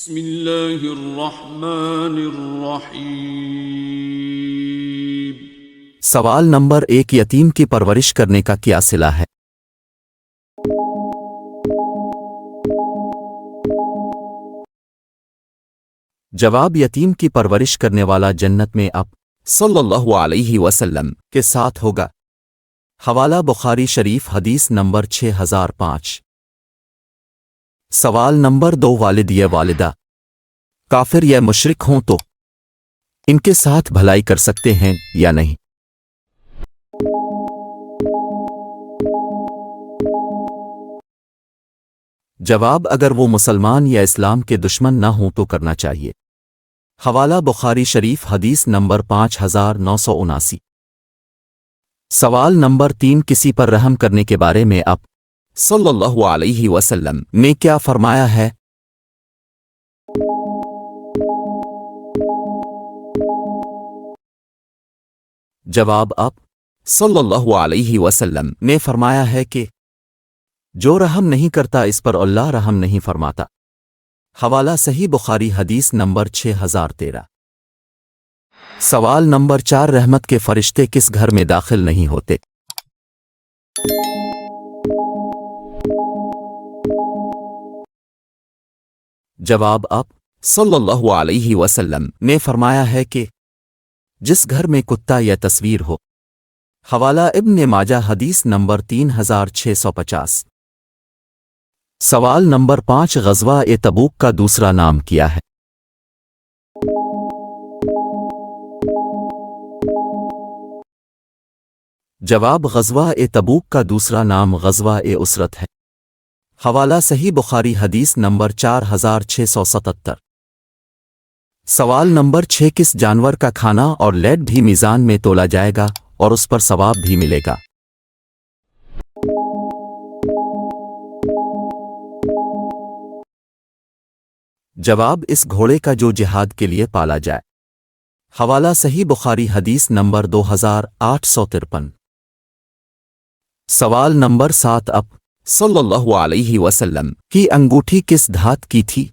بسم اللہ الرحمن الرحیم۔ سوال نمبر 1، یتیم کی پرورش کرنے کا کیا صلہ ہے؟ جواب، یتیم کی پرورش کرنے والا جنت میں آپ صلی اللہ علیہ وسلم کے ساتھ ہوگا۔ حوالہ بخاری شریف، حدیث نمبر 6005۔ سوال نمبر 2، والد یا والدہ کافر یا مشرک ہوں تو ان کے ساتھ بھلائی کر سکتے ہیں یا نہیں؟ جواب، اگر وہ مسلمان یا اسلام کے دشمن نہ ہوں تو کرنا چاہیے۔ حوالہ بخاری شریف، حدیث نمبر 5979۔ سوال نمبر 3، کسی پر رحم کرنے کے بارے میں آپ صلی اللہ علیہ وسلم نے کیا فرمایا ہے؟ جواب، آپ صلی اللہ علیہ وسلم نے فرمایا ہے کہ جو رحم نہیں کرتا اس پر اللہ رحم نہیں فرماتا۔ حوالہ صحیح بخاری، حدیث نمبر 6013۔ سوال نمبر 4، رحمت کے فرشتے کس گھر میں داخل نہیں ہوتے؟ جواب، آپ صلی اللہ علیہ وسلم نے فرمایا ہے کہ جس گھر میں کتا یا تصویر ہو۔ حوالہ ابن ماجہ، حدیث نمبر 3650۔ سوال نمبر 5، غزوہ تبوک کا دوسرا نام کیا ہے؟ جواب، غزوہ تبوک کا دوسرا نام غزوہ اسرت ہے۔ حوالہ صحیح بخاری، حدیث نمبر 4677۔ سوال نمبر 6، کس جانور کا کھانا اور لیٹ بھی میزان میں تولا جائے گا اور اس پر ثواب بھی ملے گا؟ جواب، اس گھوڑے کا جو جہاد کے لیے پالا جائے۔ حوالہ صحیح بخاری، حدیث نمبر 2853۔ سوال نمبر 7، آپ صلی اللہ علیہ وسلم کی انگوٹھی کس دھات کی تھی؟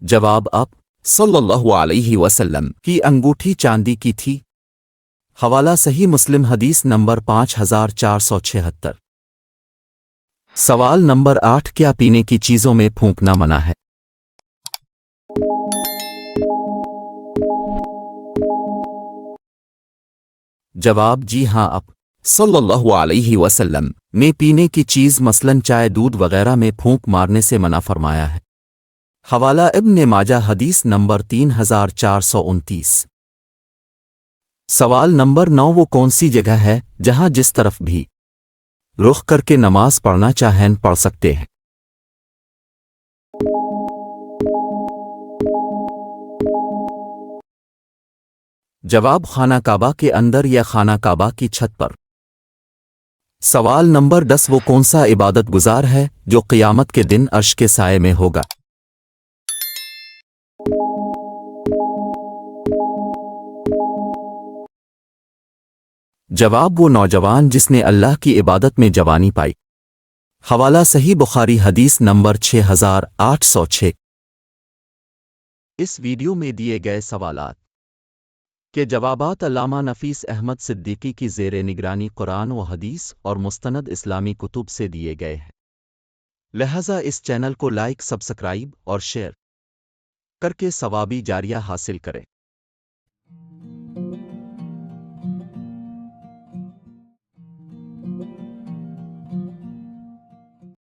جواب، آپ صلی اللہ علیہ وسلم کی انگوٹھی چاندی کی تھی۔ حوالہ صحیح مسلم، حدیث نمبر 5476۔ سوال نمبر 8، کیا پینے کی چیزوں میں پھونکنا منع ہے؟ جواب، جی ہاں، آپ صلی اللہ علیہ وسلم نے پینے کی چیز مثلاً چائے، دودھ وغیرہ میں پھونک مارنے سے منع فرمایا ہے۔ حوالہ ابن ماجہ، حدیث نمبر 3429۔ سوال نمبر 9، وہ کون سی جگہ ہے جہاں جس طرف بھی رخ کر کے نماز پڑھنا چاہیں پڑھ سکتے ہیں؟ جواب، خانہ کعبہ کے اندر یا خانہ کعبہ کی چھت پر۔ سوال نمبر 10، وہ کون سا عبادت گزار ہے جو قیامت کے دن عرش کے سائے میں ہوگا؟ جواب، وہ نوجوان جس نے اللہ کی عبادت میں جوانی پائی۔ حوالہ صحیح بخاری، حدیث نمبر 6806۔ اس ویڈیو میں دیے گئے سوالات کے جوابات علامہ نفیس احمد صدیقی کی زیر نگرانی قرآن و حدیث اور مستند اسلامی کتب سے دیے گئے ہیں، لہذا اس چینل کو لائک، سبسکرائب اور شیئر کر کے ثوابی جاریہ حاصل کریں۔